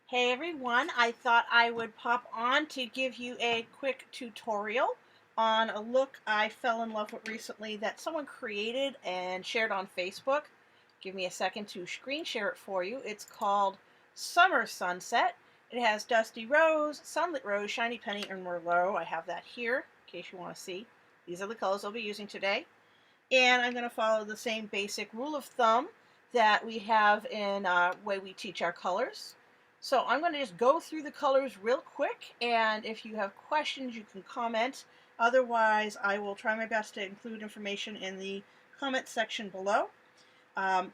Hey everyone, I thought I would pop on to give you a quick tutorial on a look I fell in love with recently that someone created and shared on Facebook. Give me a second to screen share it for you. It's called Summer Sunset. It has Dusty Rose, Sunlit Rose, Shiny Penny, and Merlot. I have that here in case you want to see. These are the colors I'll be using today. And I'm going to follow the same basic rule of thumb that we have in way we teach our colors. So I'm going to just go through the colors real quick, and if you have questions, you can comment. Otherwise, I will try my best to include information in the comment section below.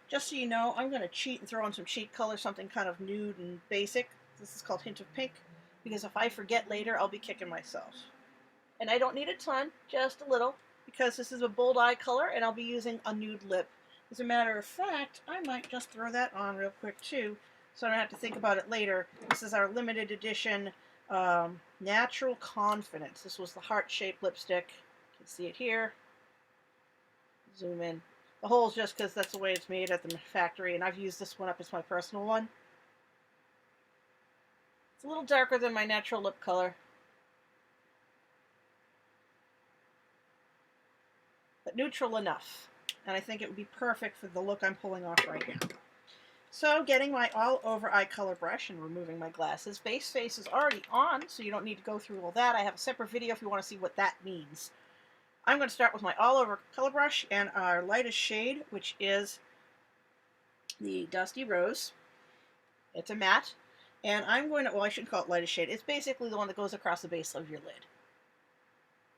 Just so you know, I'm going to cheat and throw in some cheat colors, something kind of nude and basic. This is called Hint of Pink, because if I forget later, I'll be kicking myself. And I don't need a ton, just a little, because this is a bold eye color and I'll be using a nude lip. As a matter of fact, I might just throw that on real quick too, so I don't have to think about it later. This is our limited edition Natural Confidence. This was the heart-shaped lipstick. You can see it here. Zoom in. The hole's just because that's the way it's made at the factory, and I've used this one up as my personal one. It's a little darker than my natural lip color, but neutral enough. And I think it would be perfect for the look I'm pulling off right now. So getting my all over eye color brush and removing my glasses. Base face is already on, so you don't need to go through all that. I have a separate video if you want to see what that means. I'm going to start with my all over color brush and our lightest shade, which is the Dusty Rose. It's a matte. And I'm going to, well, I shouldn't call it lightest shade. It's basically the one that goes across the base of your lid.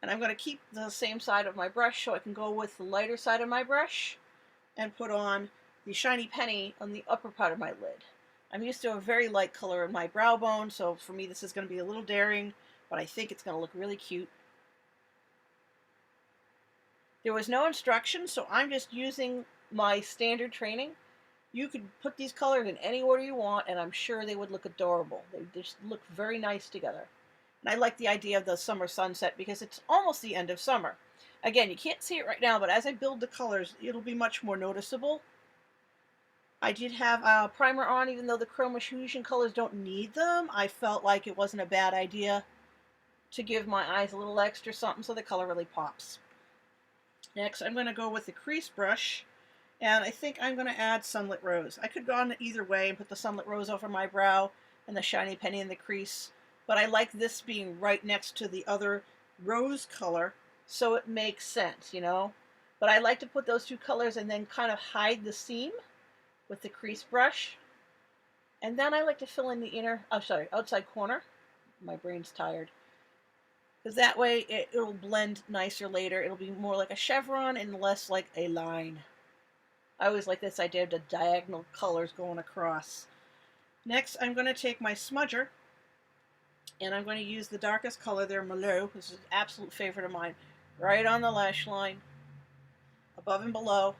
And I'm going to keep the same side of my brush so I can go with the lighter side of my brush and put on the Shiny Penny on the upper part of my lid. I'm used to a very light color in my brow bone, so for me this is going to be a little daring, but I think it's going to look really cute. There was no instructions, so I'm just using my standard training. You could put these colors in any order you want, and I'm sure they would look adorable. They just look very nice together. And I like the idea of the summer sunset because it's almost the end of summer. Again, you can't see it right now, but as I build the colors, it'll be much more noticeable. I did have a primer on, even though the Chroma Fusion colors don't need them. I felt like it wasn't a bad idea to give my eyes a little extra something so the color really pops. Next, I'm going to go with the crease brush, and I think I'm going to add Sunlit Rose. I could go on either way and put the Sunlit Rose over my brow and the Shiny Penny in the crease, but I like this being right next to the other rose color, so it makes sense, you know? But I like to put those two colors and then kind of hide the seam with the crease brush. And then I like to fill in the outside corner. My brain's tired. Because that way it'll blend nicer later. It'll be more like a chevron and less like a line. I always like this idea of the diagonal colors going across. Next, I'm going to take my smudger, and I'm going to use the darkest color there, Merlot. This is an absolute favorite of mine. Right on the lash line, above and below.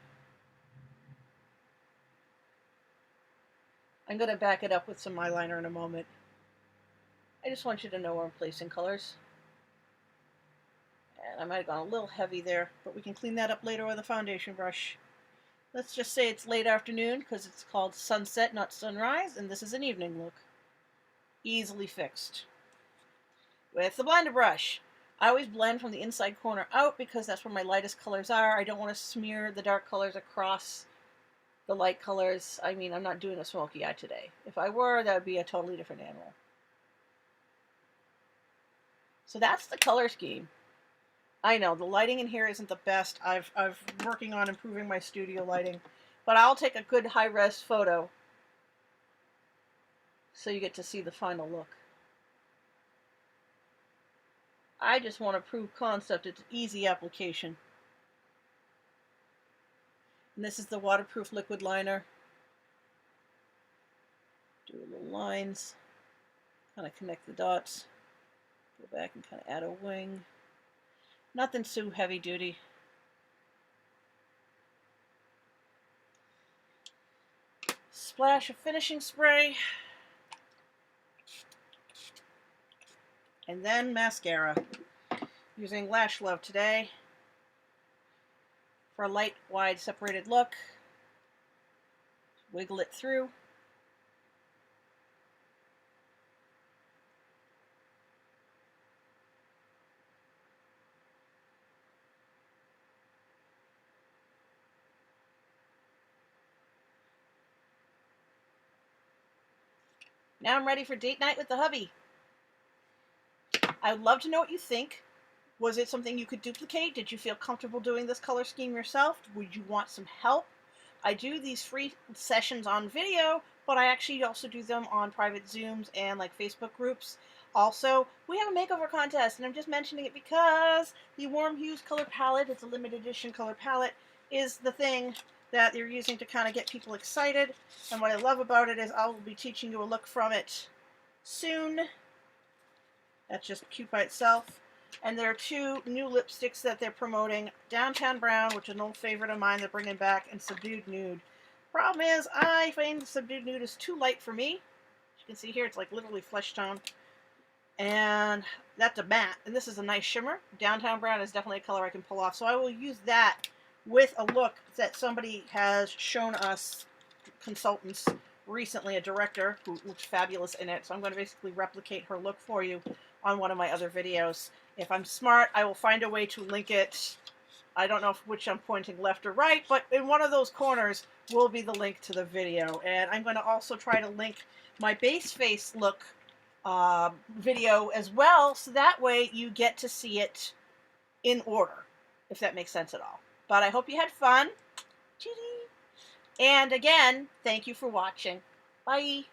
I'm going to back it up with some eyeliner in a moment. I just want you to know where I'm placing colors. And I might have gone a little heavy there, but we can clean that up later with a foundation brush. Let's just say it's late afternoon because it's called sunset, not sunrise, and this is an evening look. Easily fixed. With the blender brush, I always blend from the inside corner out because that's where my lightest colors are. I don't want to smear the dark colors across the light colors. I mean, I'm not doing a smoky eye today. If I were, that would be a totally different animal. So that's the color scheme. I know, the lighting in here isn't the best. I've working on improving my studio lighting. But I'll take a good high-res photo so you get to see the final look. I just want to prove concept. It's easy application. And this is the waterproof liquid liner. Do little lines. Kind of connect the dots. Go back and kind of add a wing. Nothing too heavy duty. Splash of finishing spray. And then mascara. Using Lash Love today for a light, wide, separated look. Wiggle it through. Now I'm ready for date night with the hubby. I would love to know what you think. Was it something you could duplicate? Did you feel comfortable doing this color scheme yourself? Would you want some help? I do these free sessions on video, but I actually also do them on private Zooms and like Facebook groups. Also, we have a makeover contest, and I'm just mentioning it because the Warm Hues color palette, it's a limited edition color palette, is the thing that they're using to kind of get people excited. And what I love about it is I will be teaching you a look from it soon. That's just cute by itself. And there are two new lipsticks that they're promoting. Downtown Brown, which is an old favorite of mine they're bringing back, and Subdued Nude. Problem is, I find Subdued Nude is too light for me. As you can see here, it's like literally flesh tone. And that's a matte. And this is a nice shimmer. Downtown Brown is definitely a color I can pull off. So I will use that with a look that somebody has shown us, consultants, recently, a director who looks fabulous in it. So I'm going to basically replicate her look for you on one of my other videos. If I'm smart, I will find a way to link it. I don't know which I'm pointing, left or right, but in one of those corners will be the link to the video. And I'm going to also try to link my base face look video as well, so that way you get to see it in order, if that makes sense at all. But I hope you had fun. And again, thank you for watching. Bye.